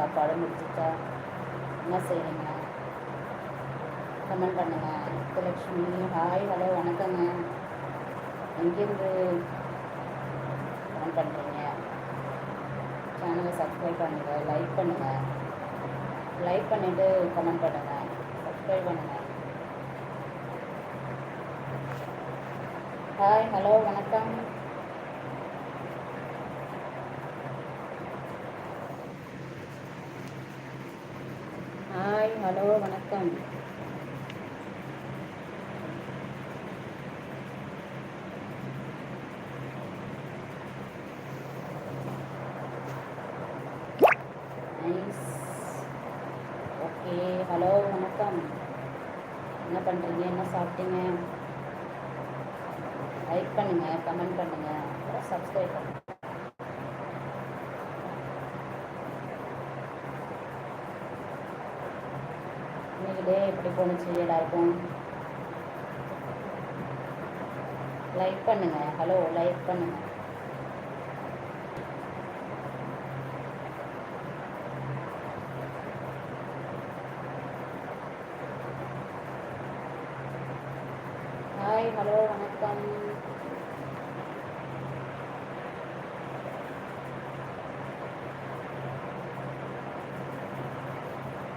சாப்பாடு முடிச்சுட்டா என்ன செய்கிறீங்க? கமெண்ட் பண்ணுங்கள். முத்துலக்ஷ்மி ஹாய் ஹலோ வணக்கங்க. எங்கேருந்து கமெண்ட் பண்ணுறீங்க? சேனலை சப்ஸ்கிரைப் பண்ணுங்கள், லைக் பண்ணுங்கள். லைக் பண்ணிவிட்டு கமெண்ட் பண்ணுங்கள், சப்ஸ்கிரைப் பண்ணுங்கள். ஹாய் ஹலோ வணக்கம். ஹாய் ஹலோ வணக்கம். நைஸ். ஓகே ஹலோ வணக்கம். என்ன பண்ணுறீங்க? என்ன சாப்பிட்டீங்க? லைக் பண்ணுங்கள், கமெண்ட் பண்ணுங்கள், அப்புறம் சப்ஸ்கிரைப் பண்ணுங்கள். இன்னைக்கு டே எப்படி போணுச்சு எல்லாருக்கும்? லைக் பண்ணுங்கள். ஹலோ லைக் பண்ணுங்கள். ஹாய் ஹலோ வணக்கம்.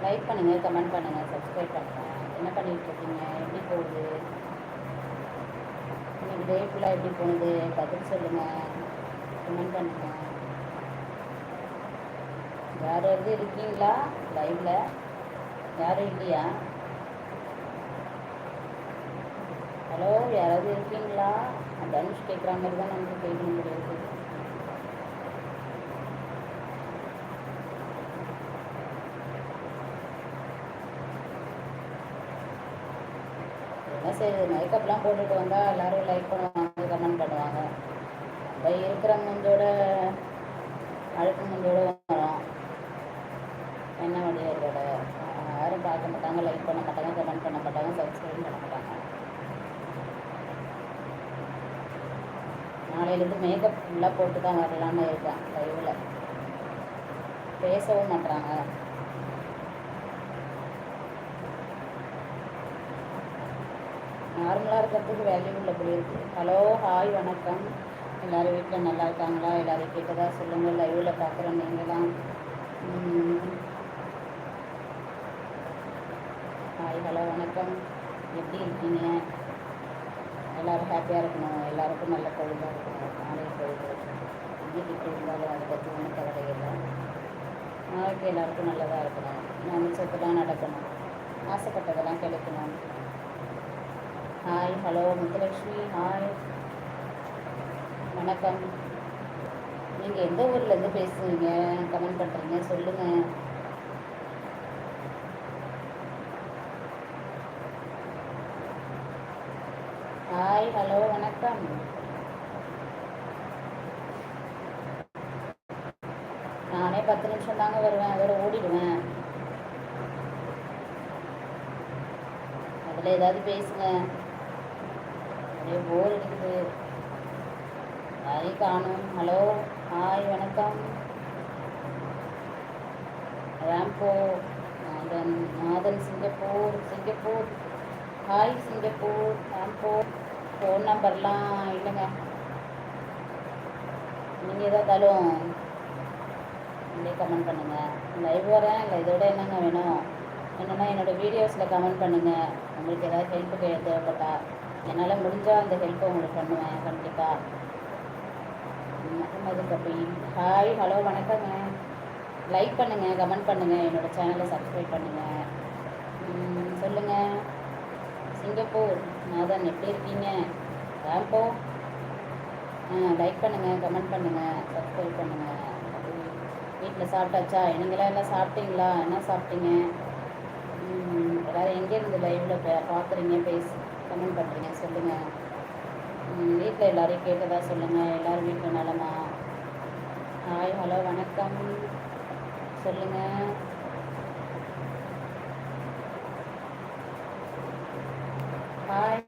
லைக் பண்ணுங்கள், கமெண்ட் பண்ணுங்கள், சப்ஸ்கிரைப் பண்ணுங்கள். என்ன பண்ணிகிட்டு இருக்கீங்க? எப்படி போகுது இன்னைக்கு டே ஃபுல்லாக? எப்படி போகுது? பதில் சொல்லுங்கள், கமெண்ட் பண்ணுங்கள். யாராவது இருக்கீங்களா லைவில்? யாரும் இல்லையா? ஹலோ யாராவது இருக்கீங்களா? தனுஷ் கேட்குற மாதிரி தான் நமக்கு கேட்க முடியாது. என்ன செய்யுது? மேக்கப்லாம் போட்டுட்டு வந்தால் எல்லோரும் லைக் பண்ணுவாங்க, கமெண்ட் பண்ணுவாங்க. நம்ம இருக்கிற முஞ்சோட அழுக்கு முஞ்சோட வரும். என்ன வழியாக இதோட யாரும் பார்க்க மாட்டாங்க, லைக் பண்ண மாட்டாங்க, கமெண்ட் பண்ண மாட்டாங்க, சப்ஸ்கிரைப் பண்ண மாட்டாங்க. நாளையிலேருந்து மேக்கப் ஃபுல்லாக போட்டு தான் வரலான்னு இருக்கேன். லைவில் பேசவும் மாட்டுறாங்க. நார்மலாக இருக்கிறதுக்கு வேல்யூ உள்ளபடி இருக்குது. ஹலோ ஹாய் வணக்கம். எல்லோரும் வீட்டில் நல்லா இருக்காங்களா? எல்லோரும் கேட்டதா சொல்லுங்கள். லைவில் பார்க்குறோம் நீங்களாம். ஹாய் ஹலோ வணக்கம். எப்படி இருக்கீங்க? எல்லோரும் ஹாப்பியாக இருக்கணும், எல்லாருக்கும் நல்ல பொழுதாக இருக்கணும். நாளை பொழுது வீட்டுக்கு இருந்தாலும் அதை பற்றி ஒன்றும் கவலை இல்லை. நாளைக்கு எல்லாருக்கும் நல்லதாக இருக்கணும், நினச்சதெல்லாம் நடக்கணும், ஆசைப்பட்டதெல்லாம் கிடைக்கணும். ஹாய் ஹலோ முத்துலக்ஷ்மி ஹாய் வணக்கம். நீங்கள் எந்த ஊர்லேருந்து பேசுகிறீங்க? கமெண்ட் பண்ணுறீங்க, சொல்லுங்கள். ஹாய் ஹலோ வணக்கம். நானே 10 நிமிஷம் தாங்க வருவேன், அதோட ஓடிடுவேன். அதில் ஏதாவது பேசுங்க. அப்படியே போர் அடிக்குது, யாரையும் காணும். ஹலோ ஹாய் வணக்கம். Rambo Nathan Singapore hi Singapore Rambo. Phone நம்பர்லாம் இல்லைங்க, நீங்கள் எதாவதாலும் இல்லையே கமெண்ட் பண்ணுங்கள். லைவ் வரேன் இல்லை, இதோட என்னங்க வேணும்? என்னென்னா என்னோடய வீடியோஸில் கமெண்ட் பண்ணுங்கள். உங்களுக்கு ஏதாவது ஹெல்ப்புக்கு தேவைப்பட்டா என்னால் முடிஞ்சால் அந்த ஹெல்ப்பை உங்களுக்கு பண்ணுவேன் கண்டிப்பாக. முகமது கபீல் ஹாய் ஹலோ வணக்கங்க. லைக் பண்ணுங்கள், கமெண்ட் பண்ணுங்கள், என்னோடய சேனலை சப்ஸ்கிரைப் பண்ணுங்கள். சொல்லுங்கள். சிங்கப்பூர் நாதன் எப்படி இருக்கீங்க? ராம்போ லைக் பண்ணுங்கள், கமெண்ட் பண்ணுங்கள், சப்ஸ்கிரைப் பண்ணுங்கள். வீட்டில் சாப்பிட்டாச்சா? நீங்களாம் எல்லாம் சாப்பிட்டீங்களா? என்ன சாப்பிட்டீங்க? எல்லோரும் எங்கேருந்து லைவில் பார்க்குறீங்க, கமெண்ட் பண்ணுறீங்க, சொல்லுங்கள். வீட்டில் எல்லோரையும் கேட்டதா சொல்லுங்கள். எல்லோரும் வீட்டில் நலமா? ஹாய் ஹலோ வணக்கம். சொல்லுங்கள். ஹாய்